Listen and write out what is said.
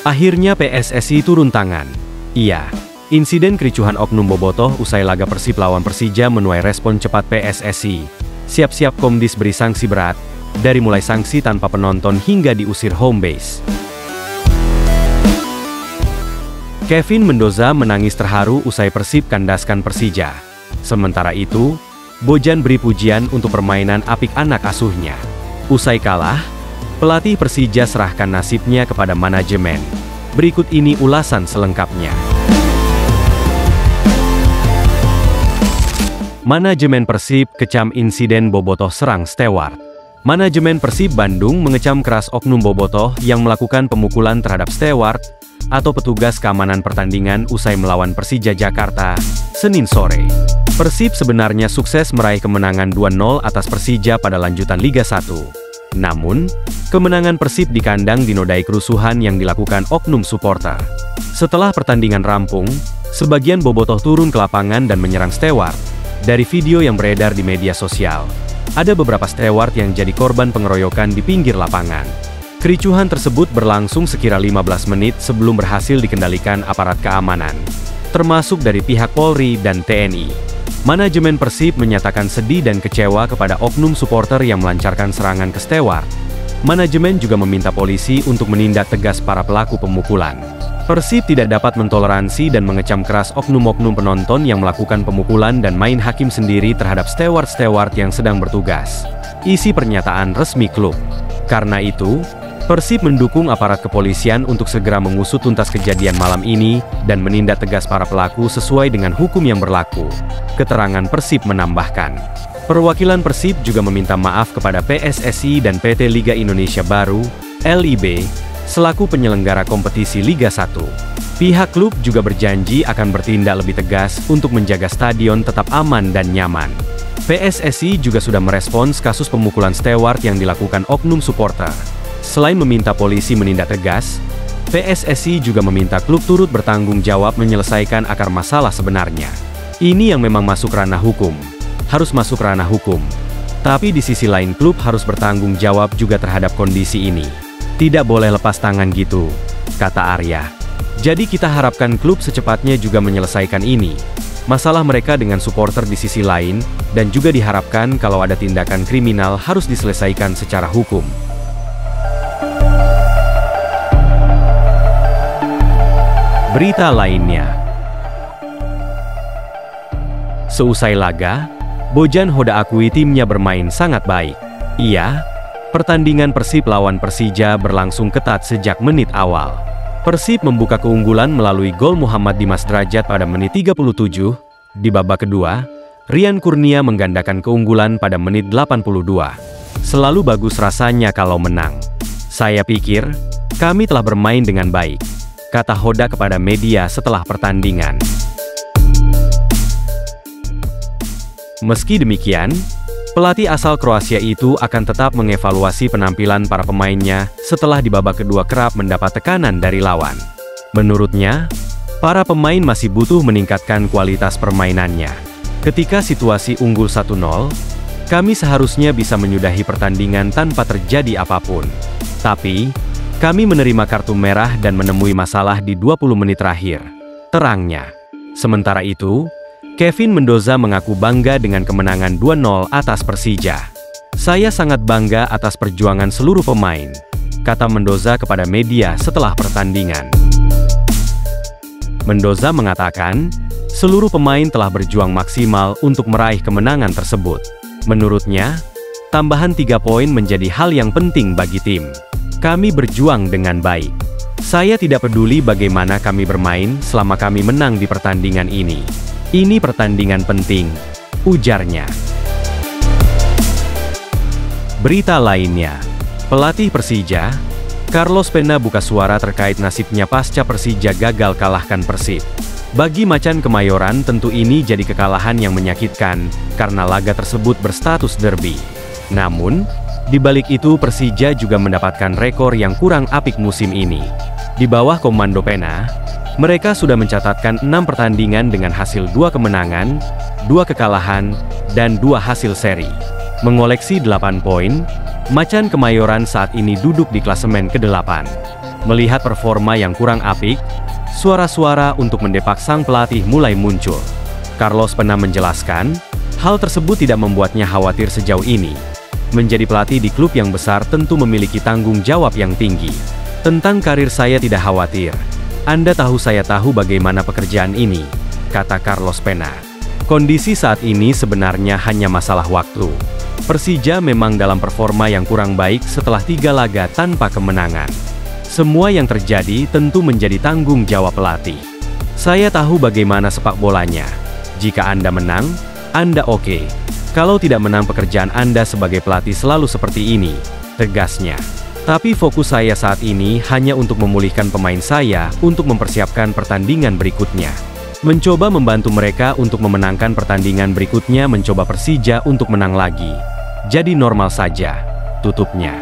Akhirnya PSSI turun tangan. Iya, insiden kericuhan oknum bobotoh usai laga Persib lawan Persija menuai respon cepat PSSI. Siap-siap Komdis beri sanksi berat, dari mulai sanksi tanpa penonton hingga diusir home base. Kevin Mendoza menangis terharu usai Persib kandaskan Persija. Sementara itu, Bojan beri pujian untuk permainan apik anak asuhnya. Usai kalah, pelatih Persija serahkan nasibnya kepada manajemen. Berikut ini ulasan selengkapnya. Manajemen Persib kecam insiden bobotoh serang Steward. Manajemen Persib Bandung mengecam keras oknum bobotoh yang melakukan pemukulan terhadap Steward atau petugas keamanan pertandingan usai melawan Persija Jakarta, Senin sore. Persib sebenarnya sukses meraih kemenangan 2-0 atas Persija pada lanjutan Liga 1. Namun, kemenangan Persib di kandang dinodai kerusuhan yang dilakukan oknum supporter. Setelah pertandingan rampung, sebagian bobotoh turun ke lapangan dan menyerang Steward. Dari video yang beredar di media sosial, ada beberapa steward yang jadi korban pengeroyokan di pinggir lapangan. Kericuhan tersebut berlangsung sekira 15 menit sebelum berhasil dikendalikan aparat keamanan, termasuk dari pihak Polri dan TNI. Manajemen Persib menyatakan sedih dan kecewa kepada oknum supporter yang melancarkan serangan ke steward. Manajemen juga meminta polisi untuk menindak tegas para pelaku pemukulan. Persib tidak dapat mentoleransi dan mengecam keras oknum-oknum penonton yang melakukan pemukulan dan main hakim sendiri terhadap steward-steward yang sedang bertugas. Isi pernyataan resmi klub. Karena itu, Persib mendukung aparat kepolisian untuk segera mengusut tuntas kejadian malam ini dan menindak tegas para pelaku sesuai dengan hukum yang berlaku. Keterangan Persib menambahkan. Perwakilan Persib juga meminta maaf kepada PSSI dan PT Liga Indonesia Baru, LIB, selaku penyelenggara kompetisi Liga 1. Pihak klub juga berjanji akan bertindak lebih tegas untuk menjaga stadion tetap aman dan nyaman. PSSI juga sudah merespons kasus pemukulan steward yang dilakukan oknum supporter. Selain meminta polisi menindak tegas, PSSI juga meminta klub turut bertanggung jawab menyelesaikan akar masalah sebenarnya. Ini yang memang masuk ranah hukum. Harus masuk ranah hukum. Tapi di sisi lain klub harus bertanggung jawab juga terhadap kondisi ini. Tidak boleh lepas tangan gitu, kata Arya. Jadi kita harapkan klub secepatnya juga menyelesaikan ini. Masalah mereka dengan supporter di sisi lain, dan juga diharapkan kalau ada tindakan kriminal harus diselesaikan secara hukum. Berita lainnya. Seusai laga, Bojan Hoda akui timnya bermain sangat baik. Iya, pertandingan Persib lawan Persija berlangsung ketat sejak menit awal. Persib membuka keunggulan melalui gol Muhammad Dimas Drajat pada menit 37. Di babak kedua, Rian Kurnia menggandakan keunggulan pada menit 82. Selalu bagus rasanya kalau menang. Saya pikir, kami telah bermain dengan baik, kata Hoda kepada media setelah pertandingan. Meski demikian, pelatih asal Kroasia itu akan tetap mengevaluasi penampilan para pemainnya setelah di babak kedua kerap mendapat tekanan dari lawan. Menurutnya, para pemain masih butuh meningkatkan kualitas permainannya. Ketika situasi unggul 1-0, kami seharusnya bisa menyudahi pertandingan tanpa terjadi apapun. Tapi, kami menerima kartu merah dan menemui masalah di 20 menit terakhir, terangnya. Sementara itu, Kevin Mendoza mengaku bangga dengan kemenangan 2-0 atas Persija. Saya sangat bangga atas perjuangan seluruh pemain, kata Mendoza kepada media setelah pertandingan. Mendoza mengatakan, seluruh pemain telah berjuang maksimal untuk meraih kemenangan tersebut. Menurutnya, tambahan 3 poin menjadi hal yang penting bagi tim. Kami berjuang dengan baik. Saya tidak peduli bagaimana kami bermain selama kami menang di pertandingan ini. Ini pertandingan penting, ujarnya. Berita lainnya, pelatih Persija, Carlos Pena buka suara terkait nasibnya pasca Persija gagal kalahkan Persib. Bagi Macan Kemayoran tentu ini jadi kekalahan yang menyakitkan, karena laga tersebut berstatus derby. Namun, di balik itu Persija juga mendapatkan rekor yang kurang apik musim ini. Di bawah komando Pena, mereka sudah mencatatkan 6 pertandingan dengan hasil 2 kemenangan, 2 kekalahan, dan 2 hasil seri. Mengoleksi 8 poin, Macan Kemayoran saat ini duduk di klasemen ke-8. Melihat performa yang kurang apik, suara-suara untuk mendepak sang pelatih mulai muncul. Carlos Pena menjelaskan, hal tersebut tidak membuatnya khawatir sejauh ini. Menjadi pelatih di klub yang besar tentu memiliki tanggung jawab yang tinggi. Tentang karir saya tidak khawatir. Anda tahu saya tahu bagaimana pekerjaan ini, kata Carlos Pena. Kondisi saat ini sebenarnya hanya masalah waktu. Persija memang dalam performa yang kurang baik setelah 3 laga tanpa kemenangan. Semua yang terjadi tentu menjadi tanggung jawab pelatih. Saya tahu bagaimana sepak bolanya. Jika Anda menang, Anda oke. Kalau tidak menang, pekerjaan Anda sebagai pelatih selalu seperti ini, tegasnya. Tapi fokus saya saat ini hanya untuk memulihkan pemain saya untuk mempersiapkan pertandingan berikutnya. Mencoba membantu mereka untuk memenangkan pertandingan berikutnya, mencoba Persija untuk menang lagi. Jadi normal saja, tutupnya.